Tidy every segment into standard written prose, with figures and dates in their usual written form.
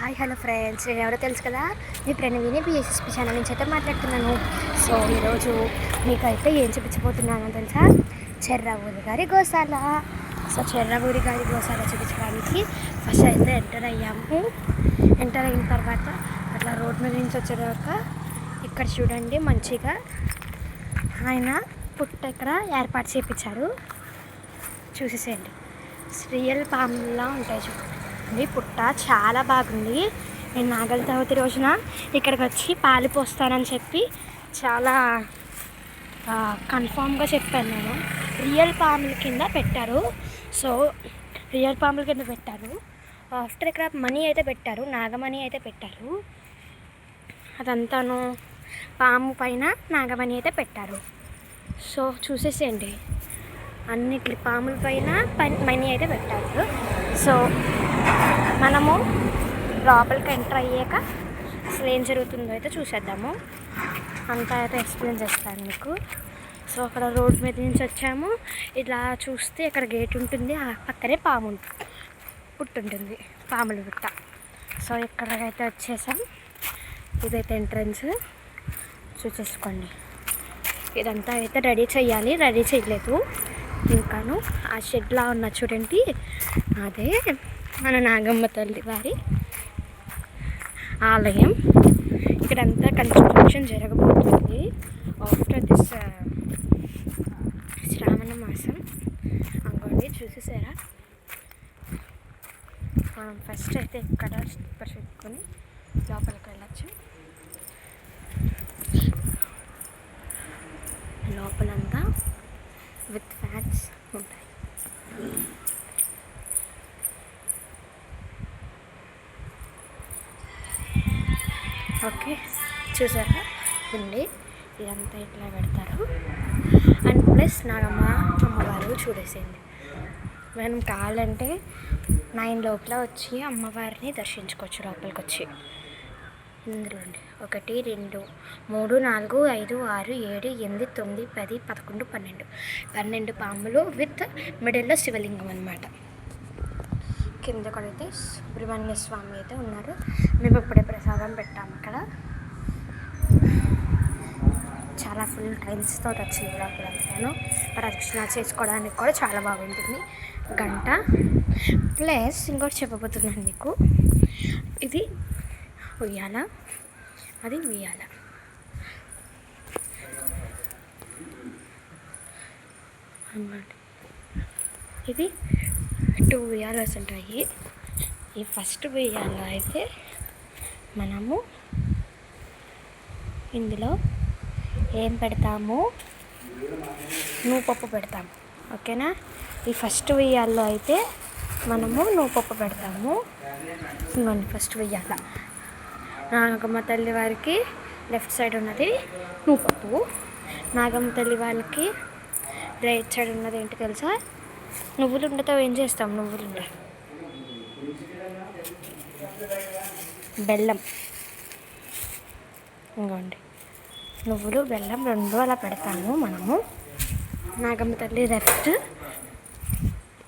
Hi hello friends, నేను ఎవరో తెలుసు కదా, మీ ప్రణవిని బిఎస్ఎస్పి ఛానల్ నుంచి అయితే మాట్లాడుతున్నాను. సో ఈరోజు మీకు అయితే ఏం చూపించబోతున్నానో తెలుసా, చెర్రావూరి గారి గోశాల. సో చెర్రావూరి గారి గోశాల చూపించడానికి ఫస్ట్ అయితే ఎంటర్ అయ్యాము. ఎంటర్ అయిన తర్వాత అట్లా రోడ్ మీద నుంచి వచ్చేదాక ఇక్కడ చూడండి, మంచిగా ఆయన పుట్ట ఇక్కడ ఏర్పాటు చేయించారు. చూసేసేయండి, రియల్ పాములా ఉంటాయి చూడండి. పుట్ట చాలా బాగుంది. నేను నాగల చవితి రోజున ఇక్కడికి వచ్చి పాలు పోస్తానని చెప్పి చాలా కన్ఫామ్గా చెప్పాను. నేను రియల్ పాముల కింద పెట్టారు. సో రియల్ పాముల కింద పెట్టారు. ఆఫ్టర్ ఇక్కడ మనీ అయితే పెట్టారు, నాగమణి అయితే పెట్టారు. అదంతాను పాము పైన నాగమణి అయితే పెట్టారు. సో చూసేసేయండి, అన్నిటి పాముల పైన మనీ అయితే పెట్టారు. సో మనము లోపలికి ఎంటర్ అయ్యాక అసలు ఏం జరుగుతుందో అయితే చూసేద్దాము. అంతా అయితే ఎక్స్ప్లెయిన్ చేస్తాను మీకు. సో అక్కడ రోడ్ మీద నుంచి వచ్చాము. ఇలా చూస్తే ఇక్కడ గేట్ ఉంటుంది, ఆ పక్కనే పాము పుట్టుంటుంది, పాముల పుట్ట. సో ఇక్కడికైతే వచ్చేసాం. ఇదైతే ఎంట్రన్స్ చూసేసుకోండి. ఇదంతా అయితే రెడీ చేయాలి, రెడీ చేయలేదు ఇంకాను. ఆ షెడ్లా ఉన్న చూడండి, అదే మన నాగమ్మ తల్లి వారి ఆలయం. ఇక్కడంతా కన్స్ట్రక్షన్ జరగబోతుంది ఆఫ్టర్ దిస్ శ్రావణ మాసం. అనుకోండి, చూసేసారా? మనం ఫస్ట్ అయితే ఇక్కడ పెట్టుకొని లోపలికి వెళ్ళచ్చు. లోపలంతా విత్ ఫ్యాన్స్ ఉంటాయి. ఓకే, చూసారా అండి, ఇదంతా ఇట్లా పెడతారు. అండ్ ప్లస్ నాగమ్మ అమ్మవారు చూడేసింది. మనం కావాలంటే 9 లోపల వచ్చి అమ్మవారిని దర్శించుకోవచ్చు. లోపలికి వచ్చి ఇందులో 1 2 3 4 5 6 7 8 9 10 11 12 పాములు విత్ మిడిల్లో శివలింగం అన్నమాట. కింద కొడితే సుబ్రహ్మణ్య స్వామి అయితే ఉన్నారు. మేము ఇప్పుడే ప్రసాదం పెట్టాము అక్కడ. చాలా ఫుల్ టైల్స్తో వచ్చింది లోపలంతాను. ప్రదక్షిణ చేసుకోవడానికి కూడా చాలా బాగుంటుంది. గంట ప్లస్ ఇంకోటి చెప్పబోతున్నాను మీకు. ఇది ఉయ్యాల, అది ఉయ్యాల. అన్నమాట. ఇది 2 ఉయ్యాలస్ ఉంటాయి. ఈ ఫస్ట్ ఉయ్యాల అయితే మనము ఇందులో ఏం పెడతాము, నువ్వుపప్పు పెడతాము. ఓకేనా? ఈ ఫస్ట్ ఉయ్యాల్లో అయితే మనము నువ్వుపప్పు పెడతాము. ఇంకోండి, ఫస్ట్ ఉయ్యాల నాగమ్మ తల్లి వారికి లెఫ్ట్ సైడ్ ఉన్నది నువ్వుపప్పు. నాగమ్మ తల్లి వాళ్ళకి రైట్ సైడ్ ఉన్నది ఏంటి తెలుసా? నువ్వులు ఉండతో ఏం చేస్తాం, నువ్వులుండ బెల్లం. ఇంకోండి, నువ్వులు బెల్లం 2 అలా పెడతాము మనము. నాగమ్మ తల్లి లెఫ్ట్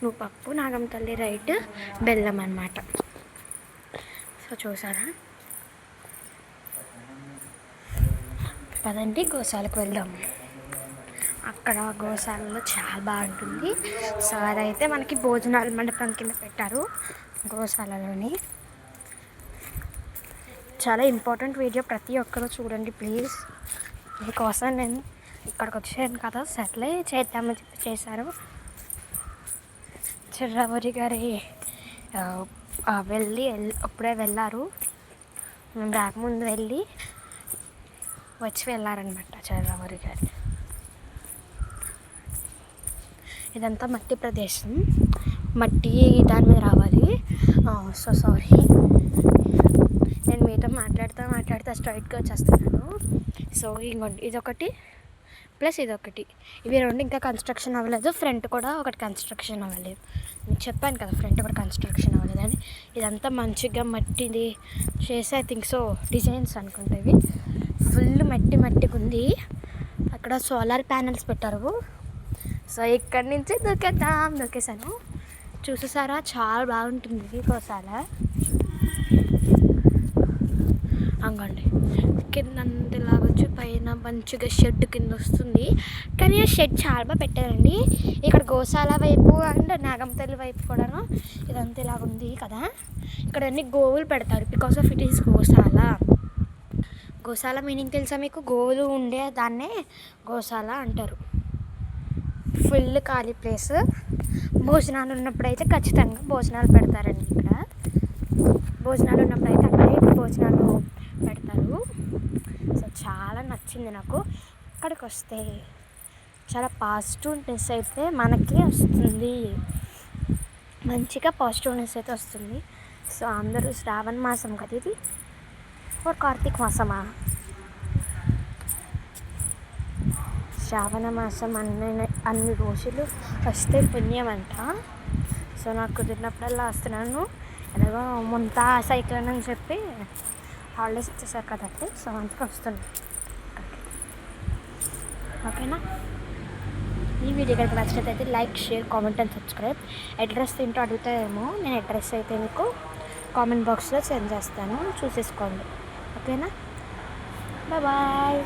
నువ్వుపప్పు, నాగమ్మ తల్లి రైట్ బెల్లం అన్నమాట. సో చూసారా? పదండి గోశాలకు వెళ్దాము. అక్కడ గోశాలలో చాలా బాగుంటుంది. సార్ అయితే మనకి భోజనాలు మండపం కింద పెట్టారు గోశాలలోని. చాలా ఇంపార్టెంట్ వీడియో, ప్రతి ఒక్కరూ చూడండి ప్లీజ్. మీకోసం నేను ఇక్కడికి వచ్చాను కదా, సర్లే చేద్దామని చెప్పి చేశాను. చెర్రావూరి గారి అప్పుడే వెళ్ళారు. మేము రాకముందు వచ్చి వెళ్ళారనమాట చెర్రావూరి గారు. ఇదంతా మట్టి ప్రదేశం, మట్టి దాని మీద రావాలి. సో సారీ, నేను మీతో మాట్లాడుతూ స్ట్రైట్గా వచ్చేస్తున్నాను. సో ఇంకోండి, ఇదొకటి ప్లస్ ఇదొకటి, ఇవి 2 ఇంకా కన్స్ట్రక్షన్ అవ్వలేదు. ఫ్రంట్ కూడా ఒకటి కన్స్ట్రక్షన్ అవ్వలేదు. మీకు చెప్పాను కదా, ఫ్రంట్ కూడా కన్స్ట్రక్షన్ అవ్వలేదని. ఇదంతా మంచిగా మట్టిది చేసి, ఐ థింక్ సో డిజైన్స్ అనుకుంటా. ఇవి ఫుల్ మట్టిగా ఉంది. అక్కడ సోలార్ ప్యానెల్స్ పెట్టారు. సో ఇక్కడి నుంచి దూకేసాను. చూసేసారా? చాలా బాగుంటుంది గోశాల. అంగండి కింద అంతలాగా వచ్చి పైన మంచిగా షెడ్ కింద వస్తుంది. కానీ ఆ షెడ్ చాలా బాగా పెట్టారండి. ఇక్కడ గోశాల వైపు అండ్ నాగంపల్లి వైపు కూడాను ఇదంతా ఇలాగ ఉంది కదా. ఇక్కడ అన్ని గోవులు పెడతారు because of it is Goshala. Goshala meaning తెలుసా మీకు? గోవులు ఉండే దాన్నే గోశాల అంటారు. ఫుల్ ఖాళీ ప్లేస్. భోజనాలు ఉన్నప్పుడు అయితే ఖచ్చితంగా భోజనాలు పెడతారండి. ఇక్కడ భోజనాలు ఉన్నప్పుడు అయితే అక్కడే భోజనాలు పెడతారు. సో చాలా నచ్చింది నాకు. ఇక్కడికి వస్తే చాలా పాజిటివ్నెస్ అయితే మనకి వస్తుంది. మంచిగా పాజిటివ్నెస్ అయితే వస్తుంది. సో అందరూ శ్రావణ మాసం కదా ఇది, కార్తీక మాసమా, శ్రావణ మాసం అన్ని రోజులు వస్తే పుణ్యం అంట. సో నాకు కుదిరినప్పుడల్లా వస్తున్నాను. ఎలాగో ముంతా సైక్లోన్ అని చెప్పి హాలిడేస్ ఇచ్చేసారు కదండి. సో అందుకే వస్తున్నాను. ఓకేనా? ఈ వీడియో కనుక నచ్చినట్లయితే like, share, comment and subscribe. Address ఏంటో అడుగుతాయేమో, నేను అడ్రస్ అయితే మీకు కామెంట్ బాక్స్లో సెండ్ చేస్తాను, చూసేసుకోండి. ఓకేనా? బాయ్.